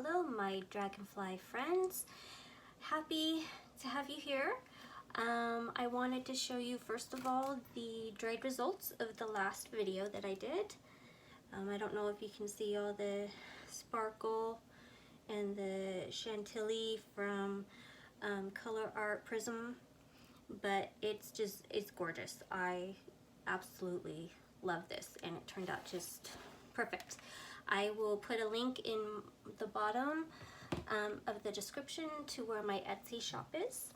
Hello my dragonfly friends, happy to have you here. I wanted to show you first of all the dried results of the last video that I did. I don't know if you can see all the sparkle and the chantilly from Color Art Prism, but it's gorgeous. I absolutely love this and it turned out just perfect. I will put a link in the bottom of the description to where my Etsy shop is.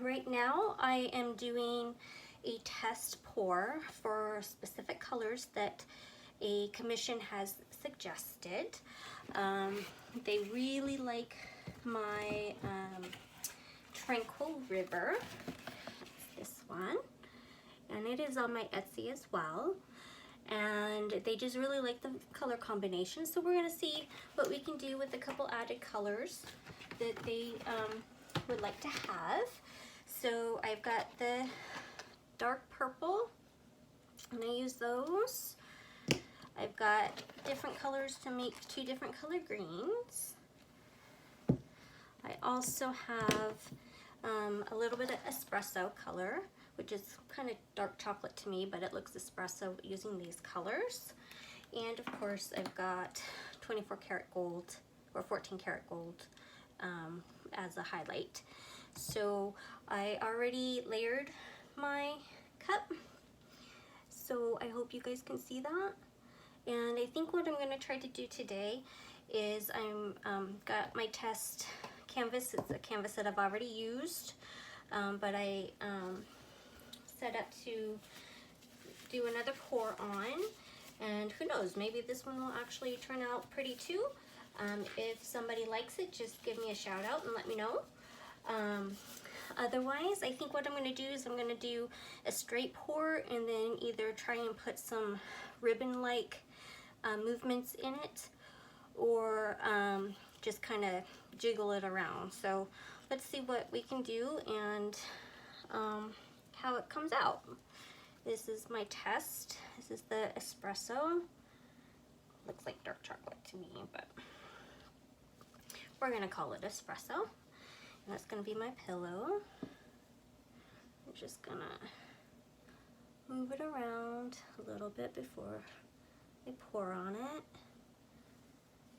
Right now I am doing a test pour for specific colors that a commission has suggested. They really like my Tranquil River, this one, and it is on my Etsy as well. And they just really like the color combination, so we're going to see what we can do with a couple added colors that they would like to have. So I've got the dark purple, and I use those. I've got different colors to make two different color greens. I also have a little bit of espresso color, which is kind of dark chocolate to me, but it looks espresso using these colors. And of course I've got 24 karat gold or 14 karat gold as a highlight. So I already layered my cup, so I hope you guys can see that. And I think what I'm going to try to do today is I'm got my test canvas. It's a canvas that I've already used, but I set up to do another pour on, and who knows, maybe this one will actually turn out pretty too. If somebody likes it, just give me a shout out and let me know. Otherwise, I think what I'm going to do is I'm going to do a straight pour and then either try and put some ribbon-like movements in it, or just kind of jiggle it around. So let's see what we can do and how it comes out. This is my test. This is the espresso. Looks like dark chocolate to me, but we're gonna call it espresso. And that's gonna be my pillow. I'm just gonna move it around a little bit before I pour on it.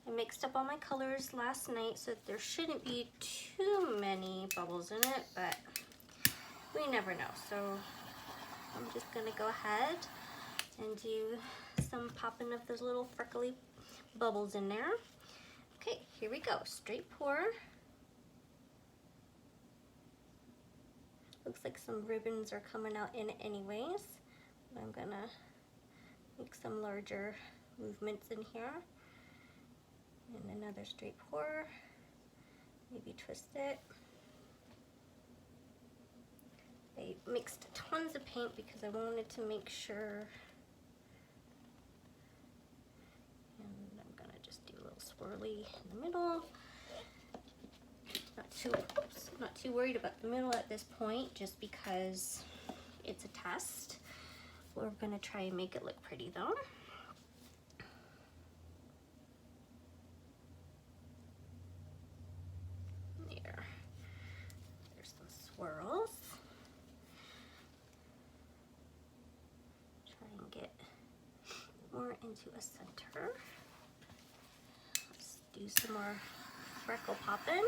I mixed up all my colors last night, so there shouldn't be too many bubbles in it, but we never know. So I'm just gonna go ahead and do some popping of those little freckly bubbles in there. Okay, here we go. Straight pour. Looks like some ribbons are coming out in it anyways. I'm gonna make some larger movements in here. And another straight pour. Maybe twist it. I mixed tons of paint because I wanted to make sure. And I'm gonna just do a little swirly in the middle. Not too worried about the middle at this point, just because it's a test. We're gonna try and make it look pretty though. There's some swirls. Try and get more into a center. Let's do some more freckle popping.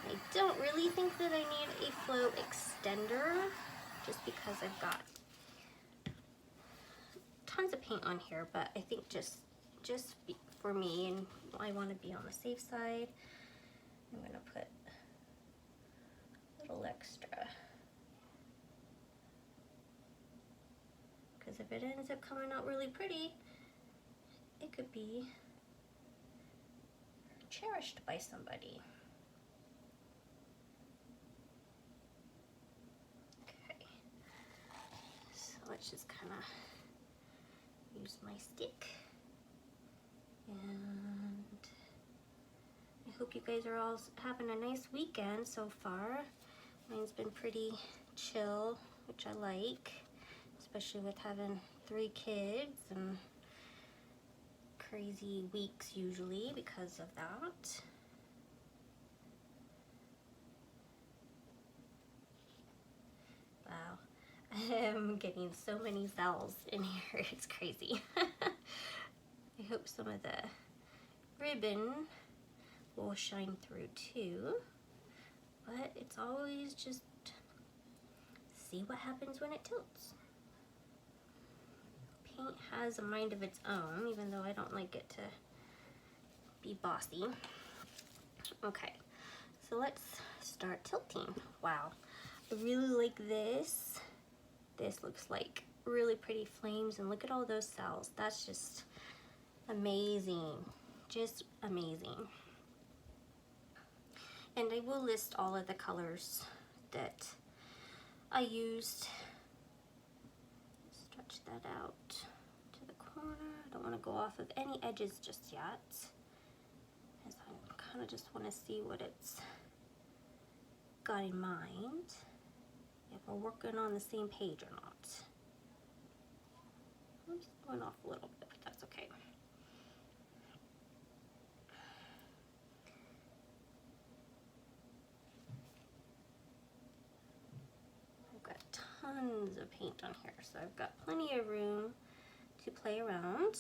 I don't really think that I need a flow extender, just because I've got tons of paint on here, but I think just for me, and I want to be on the safe side, I'm going to put a little extra, because if it ends up coming out really pretty, it could be cherished by somebody. Okay, so let's just kind of use my stick. And I hope you guys are all having a nice weekend so far. Mine's been pretty chill, which I like, especially with having 3 kids and crazy weeks usually because of that. Wow, I am getting so many cells in here, it's crazy. I hope some of the ribbon will shine through too, but it's always just see what happens when it tilts. Paint has a mind of its own, even though I don't like it to be bossy. Okay, so let's start tilting. Wow, I really like this. This looks like really pretty flames, and look at all those cells. That's just amazing, just amazing. And I will list all of the colors that I used. Stretch that out to the corner. I don't want to go off of any edges just yet, as I kind of just want to see what it's got in mind, if we're working on the same page or not. I'm just going off a little bit, but that's okay. I've got tons of paint on here, so I've got plenty of room to play around.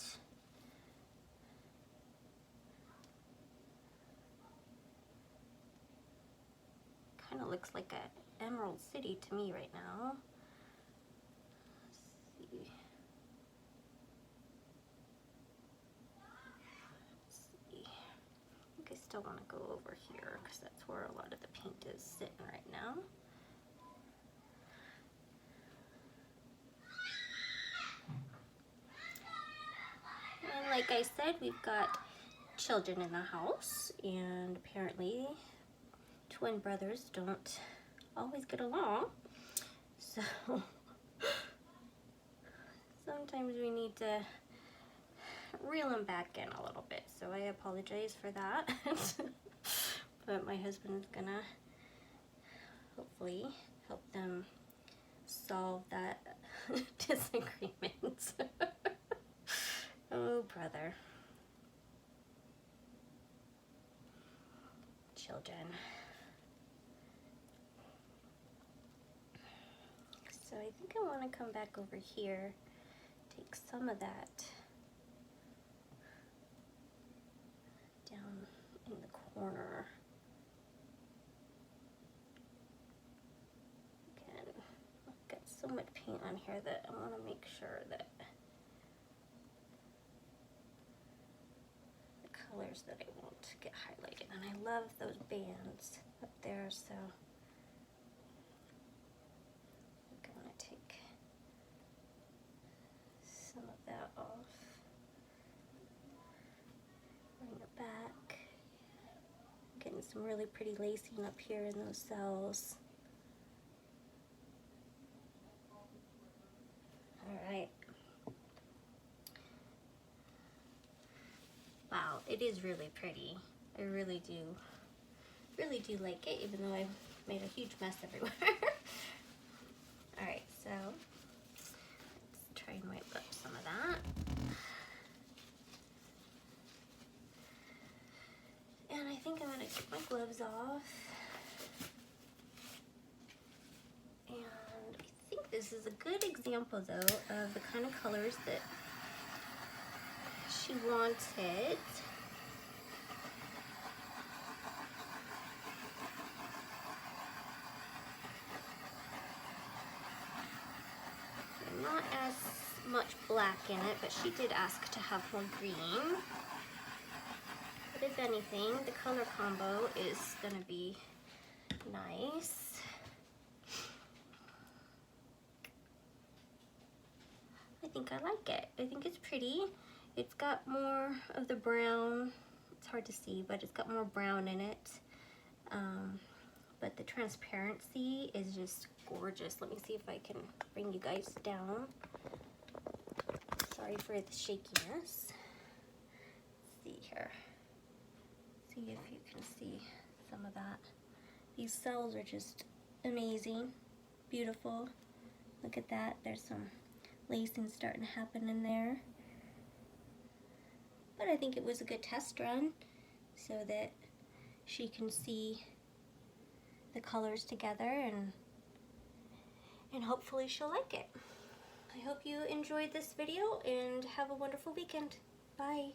Kind of looks like an emerald city to me right now. Let's see. I think I still want to go over here because that's where a lot of the paint is sitting right now. And like I said, we've got children in the house, and apparently twin brothers don't always get along. So sometimes we need to reel them back in a little bit. So I apologize for that. But my husband's gonna hopefully help them solve that disagreement. Oh, brother. Children. So I think I want to come back over here, take some of that down in the corner. Again, I've got so much paint on here that I want to make sure that the colors that I want get highlighted. And I love those bands up there, so I'm going to take some of that off, bring it back, getting some really pretty lacing up here in those cells. Alright. Wow, it is really pretty. I really do like it, even though I've made a huge mess everywhere. Alright, so let's try and wipe up some of that. And I think I'm going to take my gloves off. And I think this is a good example, though, of the kind of colors that she wanted. Not as much black in it, but she did ask to have more green. But if anything, the color combo is going to be nice. I think I like it. I think it's pretty. It's got more of the brown. It's hard to see, but it's got more brown in it. But the transparency is just gorgeous. Let me see if I can bring you guys down. Sorry for the shakiness. Let's see here. See if you can see some of that. These cells are just amazing, beautiful. Look at that. There's some lacing starting to happen in there. But I think it was a good test run so that she can see the colors together, and hopefully she'll like it. I hope you enjoyed this video and have a wonderful weekend. Bye.